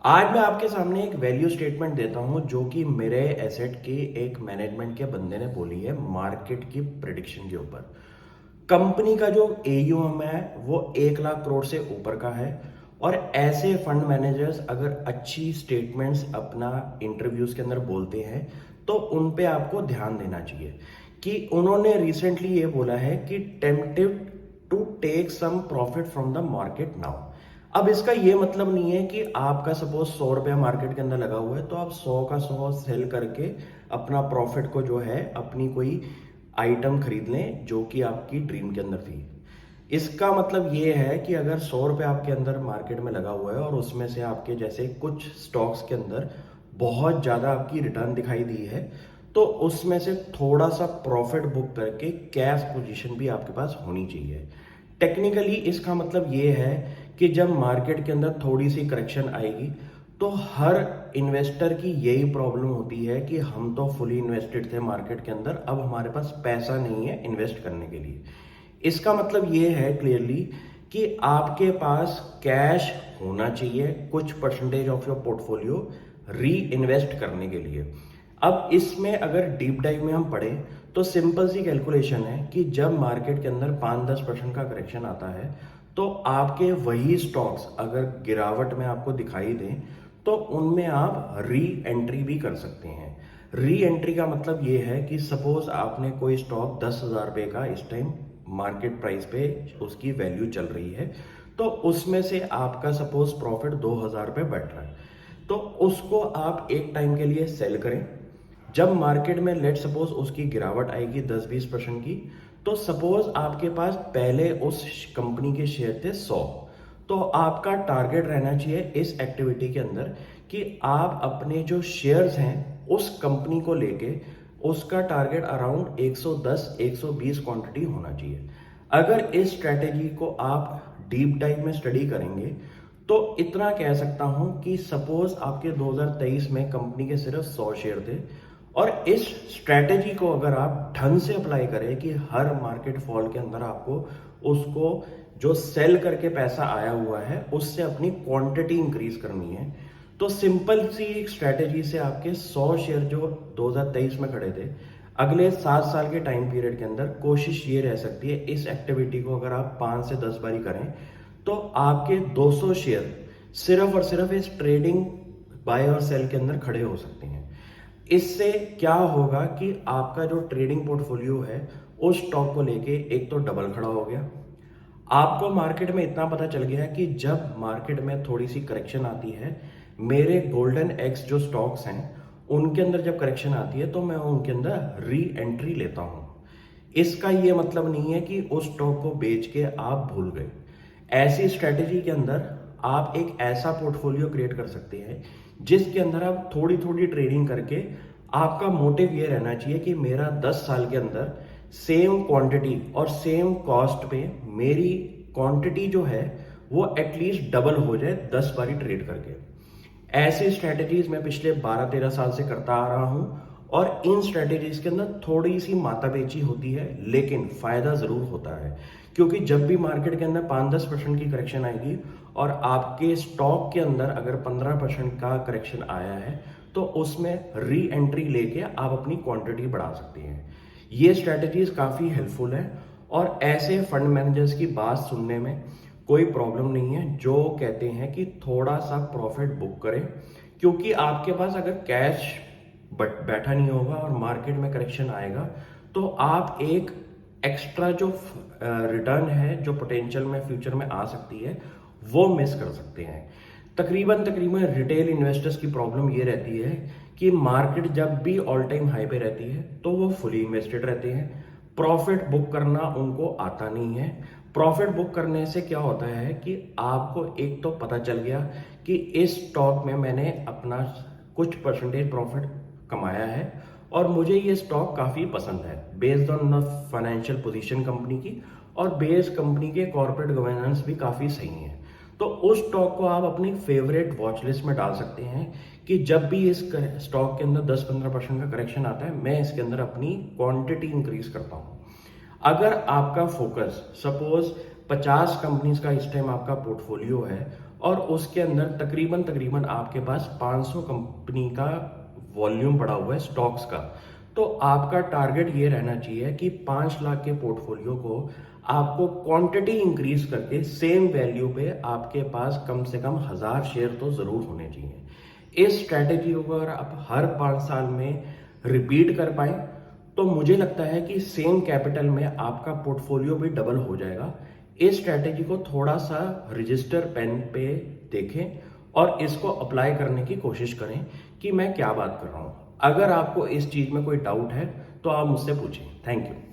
आज मैं आपके सामने एक वैल्यू स्टेटमेंट देता हूं जो कि मेरे एसेट के एक मैनेजमेंट के बंदे ने बोली है मार्केट की प्रिडिक्शन के ऊपर। कंपनी का जो एयूएम है वो 1 लाख करोड़ से ऊपर का है। और ऐसे फंड मैनेजर्स अगर अच्छी स्टेटमेंट्स अपना इंटरव्यूज के अंदर बोलते हैं तो उन पे आपको ध्यान देना चाहिए कि उन्होंने रिसेंटली ये बोला है कि tempting to take some profit from the market now. अब इसका ये मतलब नहीं है कि आपका सपोज 100 रुपया मार्केट के अंदर लगा हुआ है तो आप 100 का 100 सेल करके अपना प्रॉफिट को जो है अपनी कोई आइटम खरीद लें जो कि आपकी ड्रीम के अंदर थी। इसका मतलब ये है कि अगर 100 रुपये आपके अंदर मार्केट में लगा हुआ है और उसमें से आपके जैसे कुछ स्टॉक्स के अंदर बहुत ज़्यादा आपकी रिटर्न दिखाई दी है तो उसमें से थोड़ा सा प्रॉफिट बुक करके कैश पोजीशन भी आपके पास होनी चाहिए। टेक्निकली इसका मतलब ये है कि जब मार्केट के अंदर थोड़ी सी करेक्शन आएगी तो हर इन्वेस्टर की यही प्रॉब्लम होती है कि हम तो फुली इन्वेस्टेड थे मार्केट के अंदर, अब हमारे पास पैसा नहीं है इन्वेस्ट करने के लिए। इसका मतलब ये है क्लियरली कि आपके पास कैश होना चाहिए कुछ परसेंटेज ऑफ योर पोर्टफोलियो री इन्वेस्ट करने के लिए। अब इसमें अगर डीप डाइव में हम पढ़ें तो सिंपल सी कैलकुलेशन है कि जब मार्केट के अंदर 5-10% का करेक्शन आता है तो आपके वही स्टॉक्स अगर गिरावट में आपको दिखाई दें तो उनमें आप री एंट्री भी कर सकते हैं। री एंट्री का मतलब ये है कि सपोज आपने कोई स्टॉक 10,000 रुपये का इस टाइम मार्केट प्राइस पे उसकी वैल्यू चल रही है तो उसमें से आपका सपोज प्रॉफिट 2,000 रुपये बैठ रहा है तो उसको आप एक टाइम के लिए सेल करें। जब मार्केट में लेट सपोज उसकी गिरावट आएगी 10-20% की तो सपोज आपके पास पहले उस कंपनी के शेयर थे 100, तो आपका टारगेट रहना चाहिए इस एक्टिविटी के अंदर कि आप अपने जो शेयर्स हैं उस कंपनी को लेके उसका टारगेट अराउंड 110-120 क्वांटिटी होना चाहिए। अगर इस स्ट्रेटेजी को आप डीप डाइव में स्टडी करेंगे तो इतना कह सकता हूं कि सपोज आपके 2023 में कंपनी के सिर्फ 100 शेयर थे और इस स्ट्रेटेजी को अगर आप ढंग से अप्लाई करें कि हर मार्केट फॉल के अंदर आपको उसको जो सेल करके पैसा आया हुआ है उससे अपनी क्वांटिटी इंक्रीज करनी है तो सिंपल सी एक स्ट्रेटेजी से आपके 100 शेयर जो 2023 में खड़े थे अगले 7 साल के टाइम पीरियड के अंदर कोशिश ये रह सकती है इस एक्टिविटी को अगर आप 5 से 10 बारी करें तो आपके 200 शेयर सिर्फ और सिर्फ इस ट्रेडिंग बाय और सेल के अंदर खड़े हो सकते हैं। इससे क्या होगा कि आपका जो ट्रेडिंग पोर्टफोलियो है उस स्टॉक को लेके एक तो डबल खड़ा हो गया। आपको मार्केट में इतना पता चल गया है कि जब मार्केट में थोड़ी सी करेक्शन आती है मेरे गोल्डन एक्स जो स्टॉक्स हैं उनके अंदर जब करेक्शन आती है तो मैं उनके अंदर री एंट्री लेता हूं। इसका ये मतलब नहीं है कि उस स्टॉक को बेच के आप भूल गए। ऐसी स्ट्रेटेजी के अंदर आप एक ऐसा पोर्टफोलियो क्रिएट कर सकते हैं जिसके अंदर आप थोड़ी थोड़ी ट्रेडिंग करके आपका मोटिव ये रहना चाहिए कि मेरा 10 साल के अंदर सेम क्वांटिटी और सेम कॉस्ट पे मेरी क्वांटिटी जो है वो एटलीस्ट डबल हो जाए 10 बारी ट्रेड करके। ऐसी स्ट्रेटेजीज मैं पिछले 12-13 साल से करता आ रहा हूं और इन स्ट्रेटेजीज के अंदर थोड़ी सी माताबेची होती है लेकिन फायदा जरूर होता है क्योंकि जब भी मार्केट के अंदर 5-10% की करेक्शन आएगी और आपके स्टॉक के अंदर अगर 15% का करेक्शन आया है तो उसमें री एंट्री लेके आप अपनी क्वांटिटी बढ़ा सकते हैं। ये स्ट्रेटेजीज काफ़ी हेल्पफुल है और ऐसे फंड मैनेजर्स की बात सुनने में कोई प्रॉब्लम नहीं है जो कहते हैं कि थोड़ा सा प्रॉफिट बुक करें क्योंकि आपके पास अगर कैश बैठा नहीं होगा और मार्केट में करेक्शन आएगा तो आप एक एक्स्ट्रा जो रिटर्न है जो पोटेंशियल में फ्यूचर में आ सकती है वो मिस कर सकते हैं। तकरीबन तकरीबन रिटेल इन्वेस्टर्स की प्रॉब्लम ये रहती है कि मार्केट जब भी ऑल टाइम हाई पे रहती है तो वो फुली इन्वेस्टेड रहते हैं, प्रॉफिट बुक करना उनको आता नहीं है। प्रॉफिट बुक करने से क्या होता है कि आपको एक तो पता चल गया कि इस स्टॉक में मैंने अपना कुछ परसेंटेज प्रॉफिट कमाया है और मुझे ये स्टॉक काफ़ी पसंद है based on financial position company की और बेस कंपनी के कॉर्पोरेट गवर्नेंस भी काफ़ी सही है। तो उस स्टॉक को आप अपनी फेवरेट वॉच लिस्ट में डाल सकते हैं कि जब भी इस स्टॉक के अंदर 10-15% का करेक्शन आता है मैं इसके अंदर अपनी क्वांटिटी इंक्रीज करता हूँ। अगर आपका फोकस सपोज 50 कंपनीज का इस टाइम आपका पोर्टफोलियो है और उसके अंदर तकरीबन तकरीबन आपके पास 500 कंपनी का वॉल्यूम पड़ा हुआ है स्टॉक्स का। तो आपका टारगेट ये रहना चाहिए कि 5 लाख के पोर्टफोलियो को आपको क्वांटिटी इंक्रीज करके सेम वैल्यू पे आपके पास कम से कम 1000 शेयर तो जरूर होने चाहिए। इस स्ट्रैटेजी को अगर आप हर 5 साल में रिपीट कर पाए तो मुझे लगता है कि सेम कैपिटल में आपका पोर्टफोलियो भी डबल हो जाएगा। इस स्ट्रैटेजी को थोड़ा सा रजिस्टर पेन पे देखें और इसको अप्लाई करने की कोशिश करें कि मैं क्या बात कर रहा हूं। अगर आपको इस चीज में कोई डाउट है तो आप मुझसे पूछें। Thank you.